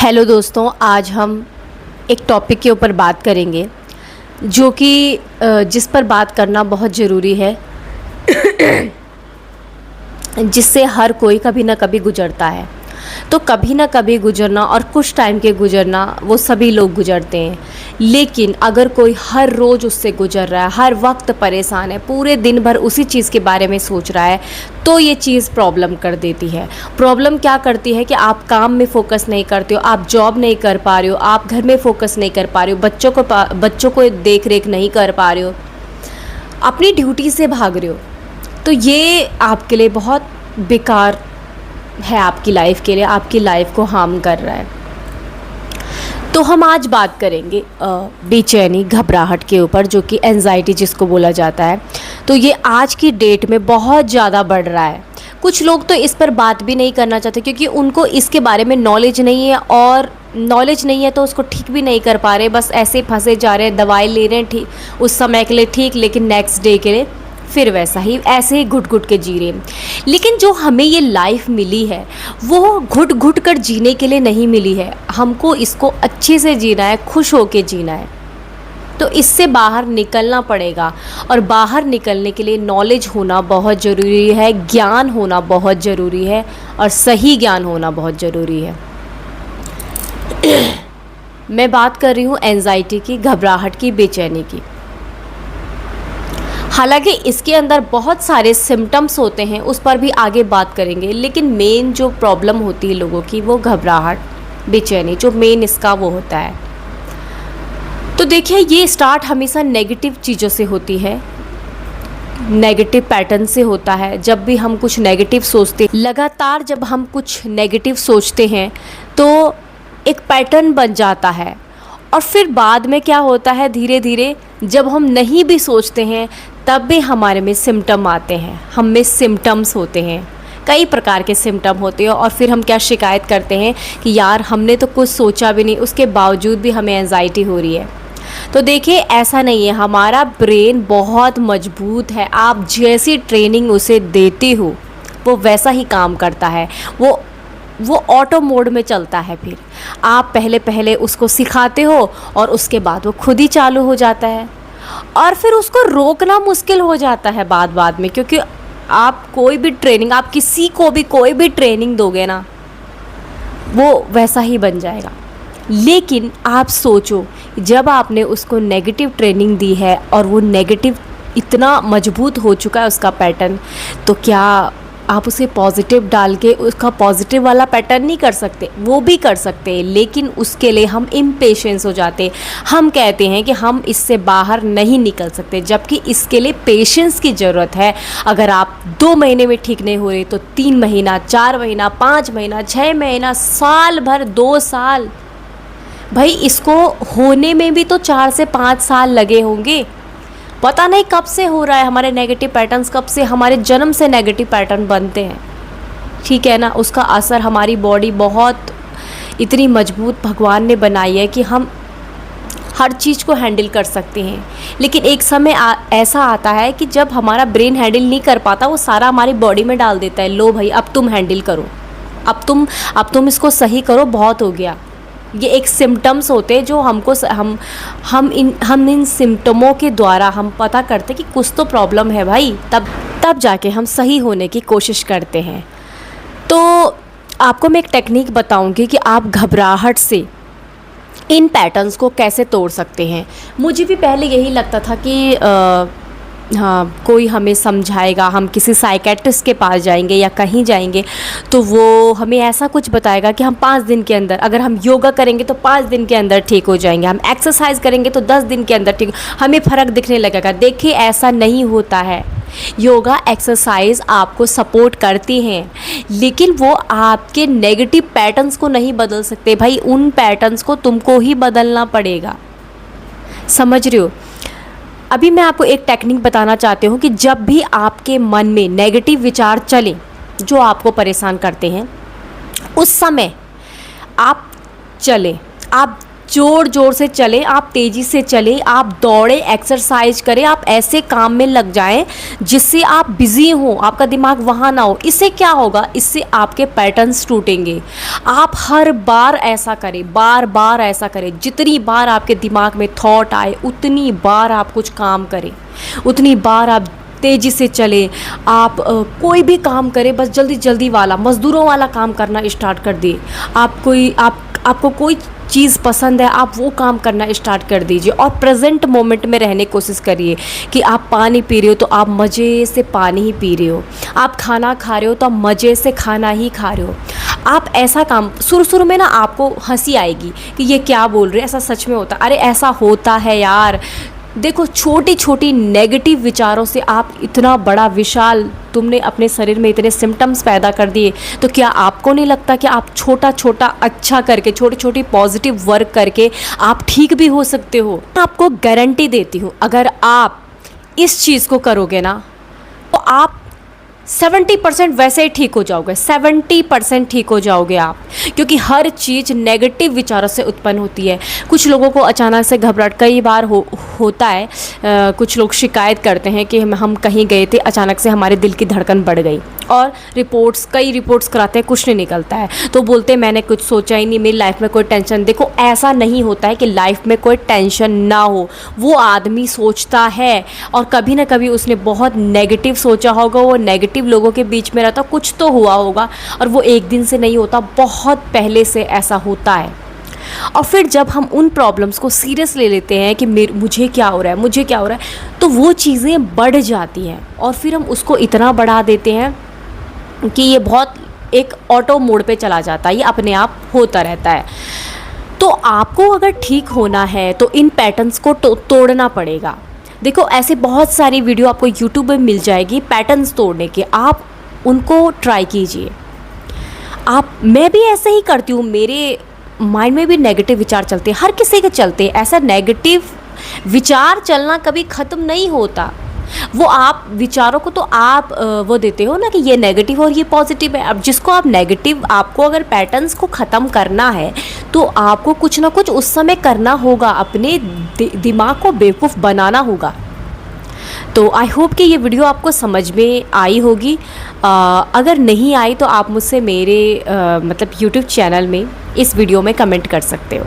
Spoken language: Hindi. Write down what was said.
हेलो दोस्तों, आज हम एक टॉपिक के ऊपर बात करेंगे जो कि जिस पर बात करना बहुत ज़रूरी है। जिससे हर कोई कभी ना कभी गुजरता है। तो कभी ना कभी गुजरना और कुछ टाइम के गुजरना वो सभी लोग गुजरते हैं, लेकिन अगर कोई हर रोज़ उससे गुजर रहा है, हर वक्त परेशान है, पूरे दिन भर उसी चीज़ के बारे में सोच रहा है, तो ये चीज़ प्रॉब्लम कर देती है। प्रॉब्लम क्या करती है कि आप काम में फोकस नहीं करते हो, आप जॉब नहीं कर पा रहे हो, आप घर में फोकस नहीं कर पा रहे हो, बच्चों को देख रेख नहीं कर पा रहे हो, अपनी ड्यूटी से भाग रहे हो। तो ये आपके लिए बहुत बेकार है, आपकी लाइफ के लिए, आपकी लाइफ को हार्म कर रहा है। तो हम आज बात करेंगे बेचैनी, घबराहट के ऊपर, जो कि एंजाइटी जिसको बोला जाता है। तो ये आज की डेट में बहुत ज़्यादा बढ़ रहा है। कुछ लोग तो इस पर बात भी नहीं करना चाहते क्योंकि उनको इसके बारे में नॉलेज नहीं है, और नॉलेज नहीं है तो उसको ठीक भी नहीं कर पा रहे, बस ऐसे फंसे जा रहे हैं, दवाई ले रहे हैं ठीक उस समय के लिए ठीक, लेकिन नेक्स्ट डे के लिए फिर वैसा ही, ऐसे ही घुट घुट के जी रहे हैं। लेकिन जो हमें ये लाइफ मिली है वो घुट घुट कर जीने के लिए नहीं मिली है, हमको इसको अच्छे से जीना है, खुश होके जीना है। तो इससे बाहर निकलना पड़ेगा, और बाहर निकलने के लिए नॉलेज होना बहुत ज़रूरी है, ज्ञान होना बहुत ज़रूरी है, और सही ज्ञान होना बहुत ज़रूरी है। मैं बात कर रही हूँ एंजाइटी की, घबराहट की, बेचैनी की। हालांकि इसके अंदर बहुत सारे सिम्टम्स होते हैं, उस पर भी आगे बात करेंगे, लेकिन मेन जो प्रॉब्लम होती है लोगों की वो घबराहट, बेचैनी, जो मेन इसका वो होता है। तो देखिए, ये स्टार्ट हमेशा नेगेटिव चीज़ों से होती है, नेगेटिव पैटर्न से होता है। जब भी हम कुछ नेगेटिव सोचते, लगातार जब हम कुछ नेगेटिव सोचते हैं तो एक पैटर्न बन जाता है, और फिर बाद में क्या होता है, धीरे धीरे जब हम नहीं भी सोचते हैं तब भी हमारे में सिम्टम आते हैं, हम में सिम्टम्स होते हैं, कई प्रकार के सिम्टम होते हैं, और फिर हम क्या शिकायत करते हैं कि यार हमने तो कुछ सोचा भी नहीं, उसके बावजूद भी हमें एंजाइटी हो रही है। तो देखिए, ऐसा नहीं है, हमारा ब्रेन बहुत मजबूत है, आप जैसी ट्रेनिंग उसे देते हो वो वैसा ही काम करता है, वो ऑटो मोड में चलता है। फिर आप पहले पहले उसको सिखाते हो और उसके बाद वो खुद ही चालू हो जाता है, और फिर उसको रोकना मुश्किल हो जाता है बाद में, क्योंकि आप कोई भी ट्रेनिंग, आप किसी को भी कोई भी ट्रेनिंग दोगे ना, वो वैसा ही बन जाएगा। लेकिन आप सोचो, जब आपने उसको नेगेटिव ट्रेनिंग दी है और वो नेगेटिव इतना मजबूत हो चुका है उसका पैटर्न, तो क्या आप उसे पॉजिटिव डाल के उसका पॉजिटिव वाला पैटर्न नहीं कर सकते? वो भी कर सकते हैं, लेकिन उसके लिए हम इम्पेशेंस हो जाते। हम कहते हैं कि हम इससे बाहर नहीं निकल सकते, जबकि इसके लिए पेशेंस की ज़रूरत है। अगर आप 2 महीने में ठीक नहीं हो रहे तो 3 महीना, 4 महीना, 5 महीना, 6 महीना, साल भर, 2 साल, भाई इसको होने में भी तो 4 से 5 साल लगे होंगे। पता नहीं कब से हो रहा है, हमारे नेगेटिव पैटर्न्स कब से, हमारे जन्म से नेगेटिव पैटर्न बनते हैं, ठीक है ना। उसका असर, हमारी बॉडी बहुत इतनी मजबूत भगवान ने बनाई है कि हम हर चीज़ को हैंडल कर सकते हैं, लेकिन एक समय ऐसा आता है कि जब हमारा ब्रेन हैंडल नहीं कर पाता, वो सारा हमारी बॉडी में डाल देता है, लो भाई अब तुम हैंडल करो, अब तुम इसको सही करो, बहुत हो गया। ये एक सिम्टम्स होते हैं जो हमको हम इन सिम्टमों के द्वारा हम पता करते कि कुछ तो प्रॉब्लम है भाई, तब जाके हम सही होने की कोशिश करते हैं। तो आपको मैं एक टेक्निक बताऊंगी कि आप घबराहट से इन पैटर्न्स को कैसे तोड़ सकते हैं। मुझे भी पहले यही लगता था कि हाँ, कोई हमें समझाएगा, हम किसी साइकेट्रिस्ट के पास जाएंगे या कहीं जाएंगे तो वो हमें ऐसा कुछ बताएगा कि हम 5 दिन के अंदर, अगर हम योगा करेंगे तो 5 दिन के अंदर ठीक हो जाएंगे, हम एक्सरसाइज करेंगे तो 10 दिन के अंदर ठीक, हमें फ़र्क दिखने लगेगा। देखिए, ऐसा नहीं होता है। योगा एक्सरसाइज आपको सपोर्ट करती हैं, लेकिन वो आपके नेगेटिव पैटर्न्स को नहीं बदल सकते भाई, उन पैटर्न्स को तुमको ही बदलना पड़ेगा, समझ रहे हो। अभी मैं आपको एक टेक्निक बताना चाहती हूँ कि जब भी आपके मन में नेगेटिव विचार चले जो आपको परेशान करते हैं, उस समय आप ज़ोर ज़ोर से चलें, आप तेज़ी से चलें, आप दौड़ें, एक्सरसाइज करें, आप ऐसे काम में लग जाएं जिससे आप बिज़ी हों, आपका दिमाग वहाँ ना हो। इससे क्या होगा, इससे आपके पैटर्न्स टूटेंगे। आप हर बार ऐसा करें, बार बार ऐसा करें, जितनी बार आपके दिमाग में थॉट आए उतनी बार आप कुछ काम करें, उतनी बार आप तेज़ी से चलें। आप कोई भी काम करें, बस जल्दी जल्दी वाला, मज़दूरों वाला काम करना स्टार्ट कर दिए। आपको कोई चीज़ पसंद है, आप वो काम करना स्टार्ट कर दीजिए और प्रेजेंट मोमेंट में रहने की कोशिश करिए। कि आप पानी पी रहे हो तो आप मज़े से पानी ही पी रहे हो, आप खाना खा रहे हो तो आप मज़े से खाना ही खा रहे हो। आप ऐसा काम, शुरू में ना आपको हंसी आएगी कि ये क्या बोल रहे हैं, ऐसा सच में होता, अरे ऐसा होता है यार। देखो, छोटी छोटी नेगेटिव विचारों से आप इतना बड़ा विशाल, तुमने अपने शरीर में इतने सिम्टम्स पैदा कर दिए, तो क्या आपको नहीं लगता कि आप छोटा छोटा अच्छा करके, छोटी छोटी पॉजिटिव वर्क करके आप ठीक भी हो सकते हो। मैं आपको गारंटी देती हूँ, अगर आप इस चीज़ को करोगे ना तो आप 70% वैसे ही ठीक हो जाओगे, 70% ठीक हो जाओगे आप। क्योंकि हर चीज़ नेगेटिव विचारों से उत्पन्न होती है। कुछ लोगों को अचानक से घबराहट कई बार होता है। कुछ लोग शिकायत करते हैं कि हम कहीं गए थे, अचानक से हमारे दिल की धड़कन बढ़ गई, और कई रिपोर्ट्स कराते हैं, कुछ नहीं निकलता है, तो बोलते हैं मैंने कुछ सोचा ही नहीं, मेरी लाइफ में कोई टेंशन। देखो, ऐसा नहीं होता है कि लाइफ में कोई टेंशन ना हो, वो आदमी सोचता है और कभी ना कभी उसने बहुत नेगेटिव सोचा होगा, वो नेगेटिव लोगों के बीच में रहता, कुछ तो हुआ होगा, और वो एक दिन से नहीं होता, बहुत पहले से ऐसा होता है। और फिर जब हम उन प्रॉब्लम्स को सीरियस ले लेते हैं कि मुझे क्या हो रहा है, मुझे क्या हो रहा है, तो वो चीज़ें बढ़ जाती हैं और फिर हम उसको इतना बढ़ा देते हैं कि ये बहुत एक ऑटो मोड पे चला जाता है, ये अपने आप होता रहता है। तो आपको अगर ठीक होना है तो इन पैटर्न्स को तोड़ना पड़ेगा। देखो, ऐसे बहुत सारी वीडियो आपको यूट्यूब में मिल जाएगी पैटर्न्स तोड़ने के, आप उनको ट्राई कीजिए। मैं भी ऐसे ही करती हूँ, मेरे माइंड में भी नेगेटिव विचार चलते हैं, हर किसी के चलते हैं। ऐसा नेगेटिव विचार चलना कभी ख़त्म नहीं होता। वो आप विचारों को तो आप वो देते हो ना कि ये नेगेटिव और ये पॉजिटिव है। अब जिसको आप नेगेटिव, आपको अगर पैटर्न्स को ख़त्म करना है तो आपको कुछ ना कुछ उस समय करना होगा, अपने दिमाग को बेवकूफ़ बनाना होगा। तो आई होप कि ये वीडियो आपको समझ में आई होगी। अगर नहीं आई तो आप मुझसे मेरे मतलब यूट्यूब चैनल में इस वीडियो में कमेंट कर सकते हो।